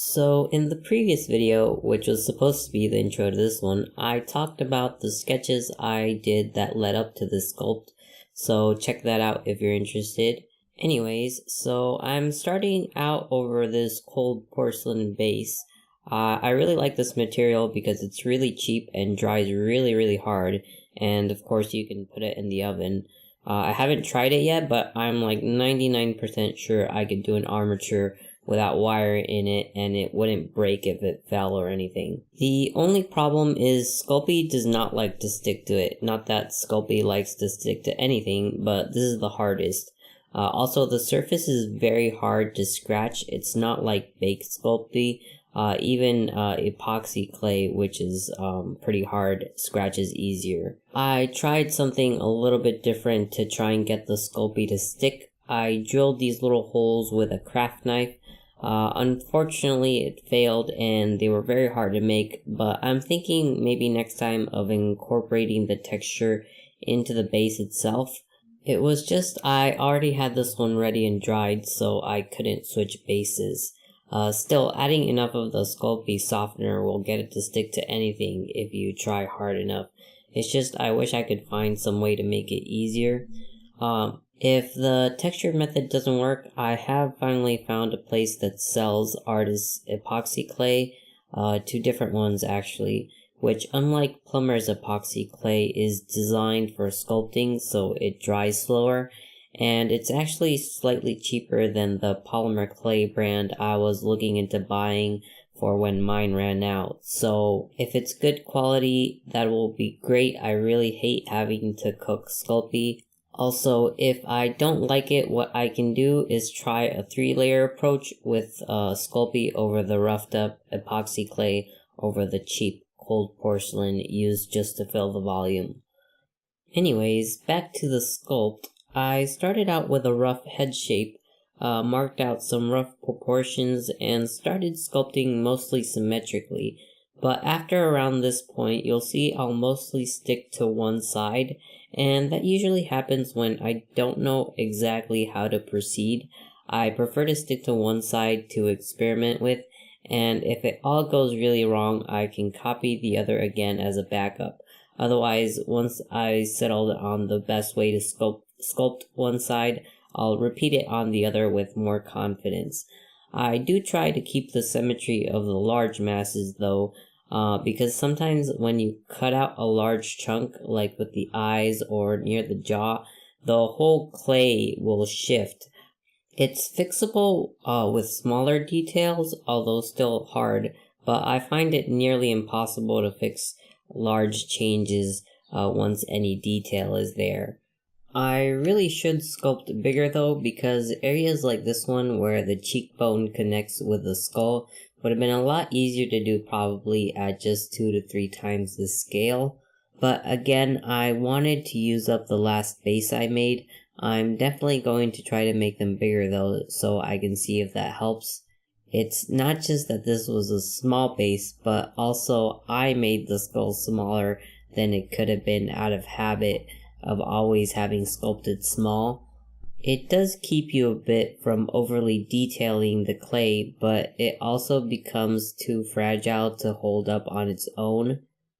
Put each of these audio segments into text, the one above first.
So in the previous video, which was supposed to be the intro to this one, I talked about the sketches I did that led up to this sculpt, so check that out if you're interested. Anyways, so I'm starting out over this cold porcelain base. I really like this material because it's really cheap and dries really hard, and of course you can put it in the oven. I haven't tried it yet, but I'm like 99% sure I could do an armature without wire in it and it wouldn't break if it fell or anything. The only problem is Sculpey does not like to stick to it. Not that Sculpey likes to stick to anything, but this is the hardest. Also, the surface is very hard to scratch. It's not like baked Sculpey. Even epoxy clay, which is pretty hard, scratches easier. I tried something a little bit different to try and get the Sculpey to stick. I drilled these little holes with a craft knife. Unfortunately, it failed and they were very hard to make, but I'm thinking maybe next time of incorporating the texture into the base itself. It was just I already had this one ready and dried, so I couldn't switch bases. Still, adding enough of the Sculpey softener will get it to stick to anything if you try hard enough. It's just I wish I could find some way to make it easier. If the texture method doesn't work, I have finally found a place that sells artist's epoxy clay, two different ones actually, which unlike plumber's epoxy clay is designed for sculpting so it dries slower, and it's actually slightly cheaper than the polymer clay brand I was looking into buying for when mine ran out. So if it's good quality, that will be great. I really hate having to cook Sculpey. Also, if I don't like it, what I can do is try a 3-layer approach with Sculpey over the roughed up epoxy clay over the cheap cold porcelain used just to fill the volume. Anyways, back to the sculpt. I started out with a rough head shape, marked out some rough proportions, and started sculpting mostly symmetrically. But after around this point, you'll see I'll mostly stick to one side, and that usually happens when I don't know exactly how to proceed. I prefer to stick to one side to experiment with, and if it all goes really wrong, I can copy the other again as a backup. Otherwise, once I settled on the best way to sculpt one side, I'll repeat it on the other with more confidence. I do try to keep the symmetry of the large masses though, because sometimes when you cut out a large chunk, like with the eyes or near the jaw, the whole clay will shift. It's fixable with smaller details, although still hard, but I find it nearly impossible to fix large changes once any detail is there. I really should sculpt bigger though, because areas like this one where the cheekbone connects with the skull would have been a lot easier to do probably at just 2 to 3 times the scale. But again, I wanted to use up the last base I made. I'm definitely going to try to make them bigger though, so I can see if that helps. It's not just that this was a small base, but also I made the skull smaller than it could have been out of habit of always having sculpted small. It does keep you a bit from overly detailing the clay, but it also becomes too fragile to hold up on its own.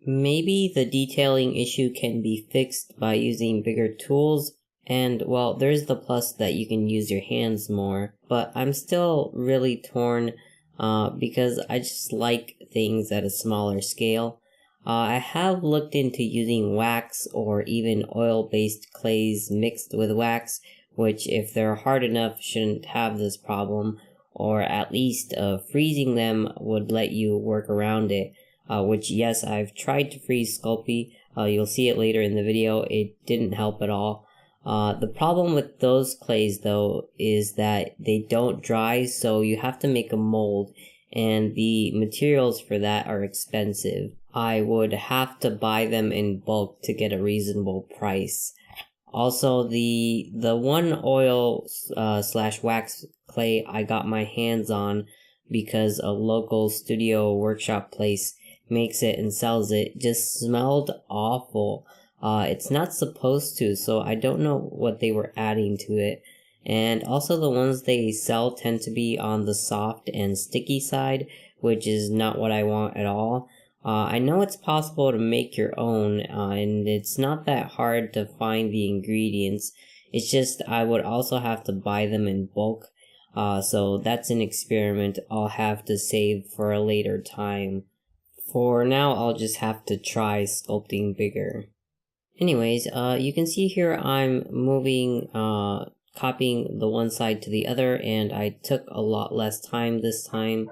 Maybe the detailing issue can be fixed by using bigger tools, and well, there's the plus that you can use your hands more, but I'm still really torn because I just like things at a smaller scale. I have looked into using wax or even oil-based clays mixed with wax, which if they're hard enough shouldn't have this problem, or at least freezing them would let you work around it, which yes, I've tried to freeze Sculpey. You'll see it later in the video. It didn't help at all. The problem with those clays though is that they don't dry, so you have to make a mold, and the materials for that are expensive. I would have to buy them in bulk to get a reasonable price. Also, the one oil slash wax clay I got my hands on because a local studio workshop place makes it and sells it just smelled awful. It's not supposed to, so I don't know what they were adding to it. and also the ones they sell tend to be on the soft and sticky side, which is not what I want at all. I know it's possible to make your own, and it's not that hard to find the ingredients. It's just I would also have to buy them in bulk, so that's an experiment I'll have to save for a later time. For now, I'll just have to try sculpting bigger. Anyways, you can see here I'm moving, copying the one side to the other, and I took a lot less time this time.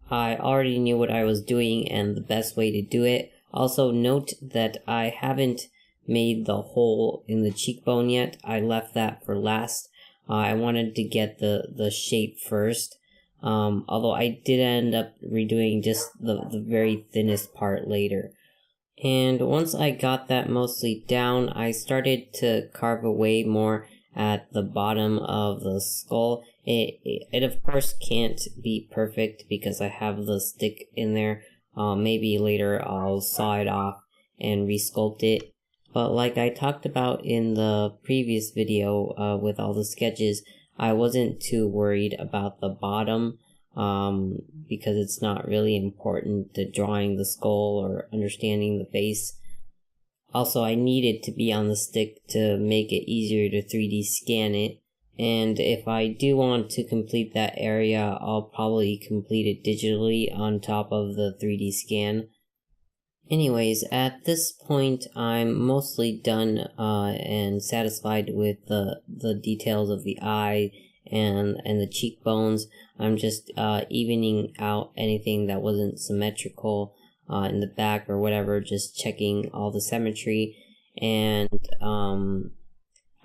I already knew what I was doing and the best way to do it. Also note that I haven't made the hole in the cheekbone yet. I left that for last. I wanted to get the shape first. Although I did end up redoing just the very thinnest part later. And once I got that mostly down, I started to carve away more at the bottom of the skull. It of course can't be perfect because I have the stick in there. Maybe later I'll saw it off and resculpt it. But like I talked about in the previous video with all the sketches, I wasn't too worried about the bottom because it's not really important to drawing the skull or understanding the face. Also, I needed to be on the stick to make it easier to 3D scan it. And if I do want to complete that area, I'll probably complete it digitally on top of the 3D scan. Anyways, at this point, I'm mostly done and satisfied with the details of the eye and the cheekbones. I'm just evening out anything that wasn't symmetrical in the back or whatever, just checking all the symmetry. And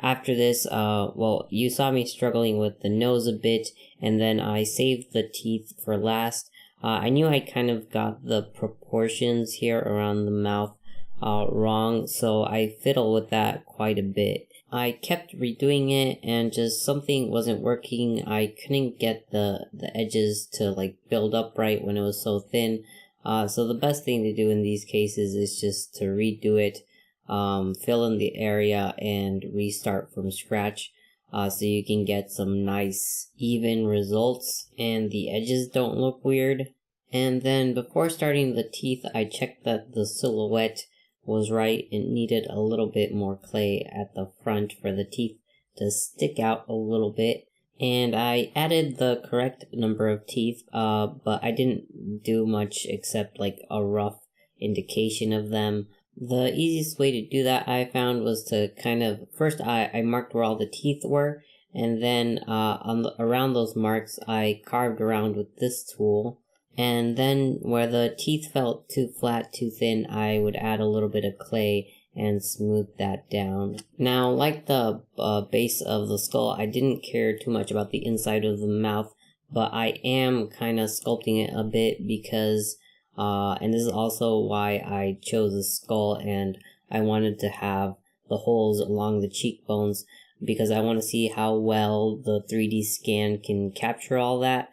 after this, well, you saw me struggling with the nose a bit, and then I saved the teeth for last. I knew I kind of got the proportions here around the mouth wrong, so I fiddled with that quite a bit. I kept redoing it, and just something wasn't working. I couldn't get the edges to like build up right when it was so thin. So the best thing to do in these cases is just to redo it, fill in the area, and restart from scratch. So you can get some nice even results and the edges don't look weird. And then before starting the teeth, I checked that the silhouette was right. It needed a little bit more clay at the front for the teeth to stick out a little bit. And I added the correct number of teeth, but I didn't do much except like a rough indication of them. The easiest way to do that I found was to kind of, first I marked where all the teeth were, and then around those marks I carved around with this tool, and then where the teeth felt too flat, too thin, I would add a little bit of clay and smooth that down. Now, like the base of the skull, I didn't care too much about the inside of the mouth, but I am kind of sculpting it a bit because and this is also why I chose a skull, and I wanted to have the holes along the cheekbones because I want to see how well the 3D scan can capture all that.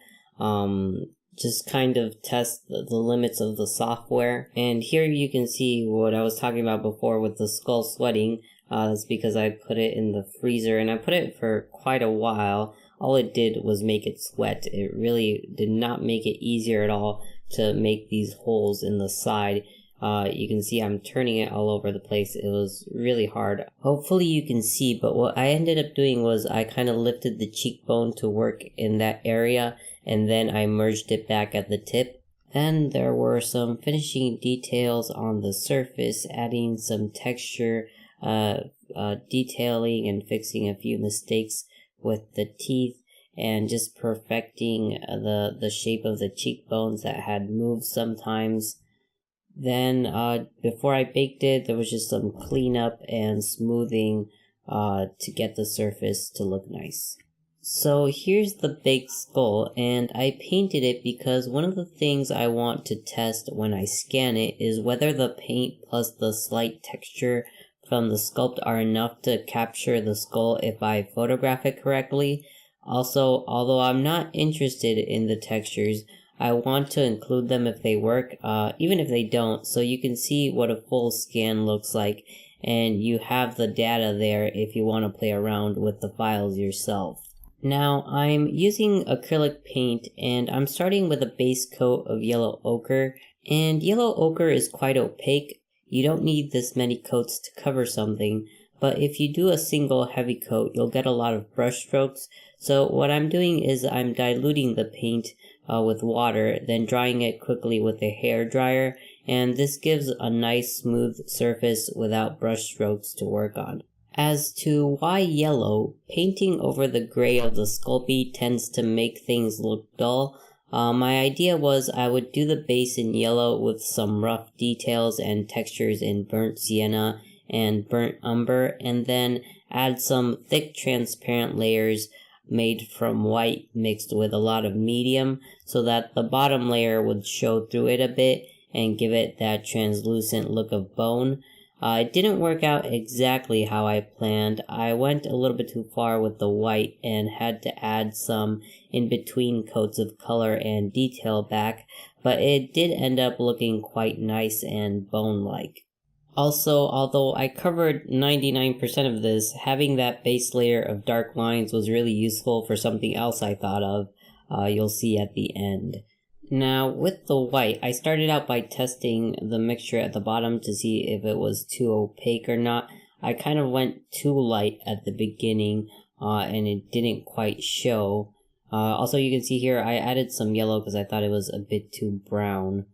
Just kind of test the limits of the software. And here you can see what I was talking about before with the skull sweating. That's because I put it in the freezer, and I put it for quite a while. All it did was make it sweat. It really did not make it easier at all to make these holes in the side. You can see I'm turning it all over the place. It was really hard. Hopefully you can see, but what I ended up doing was I kind of lifted the cheekbone to work in that area, and then I merged it back at the tip. Then there were some finishing details on the surface, adding some texture, detailing and fixing a few mistakes with the teeth, and just perfecting the shape of the cheekbones that had moved sometimes. Then before I baked it, there was just some cleanup and smoothing to get the surface to look nice. So here's the baked skull, and I painted it because one of the things I want to test when I scan it is whether the paint plus the slight texture from the sculpt are enough to capture the skull if I photograph it correctly. Also, although I'm not interested in the textures, I want to include them if they work, even if they don't, so you can see what a full scan looks like, and you have the data there if you want to play around with the files yourself. Now I'm using acrylic paint and I'm starting with a base coat of yellow ochre, and yellow ochre is quite opaque. You don't need this many coats to cover something, but if you do a single heavy coat you'll get a lot of brush strokes. So what I'm doing is I'm diluting the paint with water, then drying it quickly with a hair dryer, and this gives a nice smooth surface without brush strokes to work on. As to why yellow, painting over the gray of the Sculpey tends to make things look dull. My idea was I would do the base in yellow with some rough details and textures in burnt sienna and burnt umber, and then add some thick transparent layers made from white mixed with a lot of medium so that the bottom layer would show through it a bit and give it that translucent look of bone. It didn't work out exactly how I planned. I went a little bit too far with the white and had to add some in-between coats of color and detail back, but it did end up looking quite nice and bone-like. Also, although I covered 99% of this, having that base layer of dark lines was really useful for something else I thought of. You'll see at the end. Now, with the white, I started out by testing the mixture at the bottom to see if it was too opaque or not. I kind of went too light at the beginning, and it didn't quite show. Also, you can see here, I added some yellow because I thought it was a bit too brown.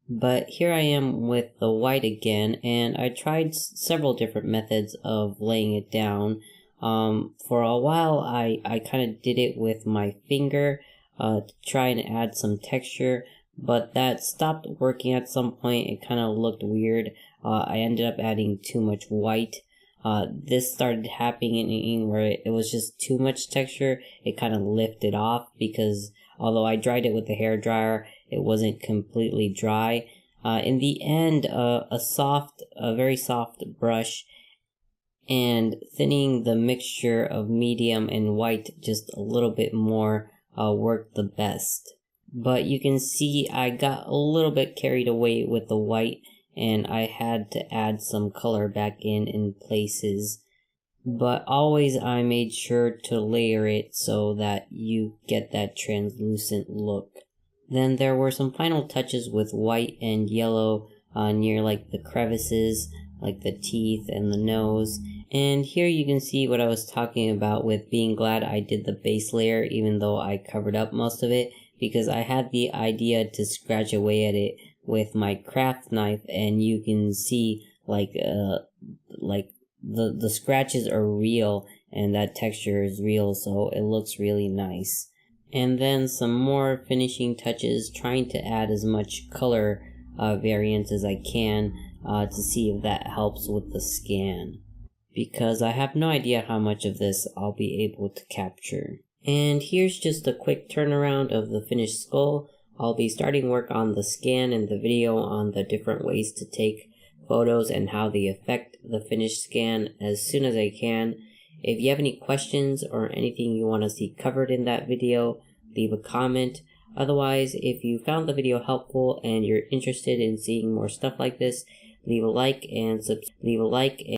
But here I am with the white again, and I tried several different methods of laying it down. For a while, I kind of did it with my finger, to try and add some texture, but that stopped working at some point. It kind of looked weird. I ended up adding too much white. This started happening where it was just too much texture. It kind of lifted off because although I dried it with the hair dryer, it wasn't completely dry. In the end, a very soft brush and thinning the mixture of medium and white just a little bit more worked the best. But you can see I got a little bit carried away with the white and I had to add some color back in places. But always I made sure to layer it so that you get that translucent look. Then there were some final touches with white and yellow near like the crevices, like the teeth and the nose. And here you can see what I was talking about with being glad I did the base layer even though I covered up most of it, because I had the idea to scratch away at it with my craft knife, and you can see like the scratches are real and that texture is real, so it looks really nice. And then some more finishing touches, trying to add as much color variance as I can to see if that helps with the scan, because I have no idea how much of this I'll be able to capture. And here's just a quick turnaround of the finished skull. I'll be starting work on the scan and the video on the different ways to take photos and how they affect the finished scan as soon as I can. If you have any questions or anything you want to see covered in that video, leave a comment. Otherwise, if you found the video helpful and you're interested in seeing more stuff like this, leave a like and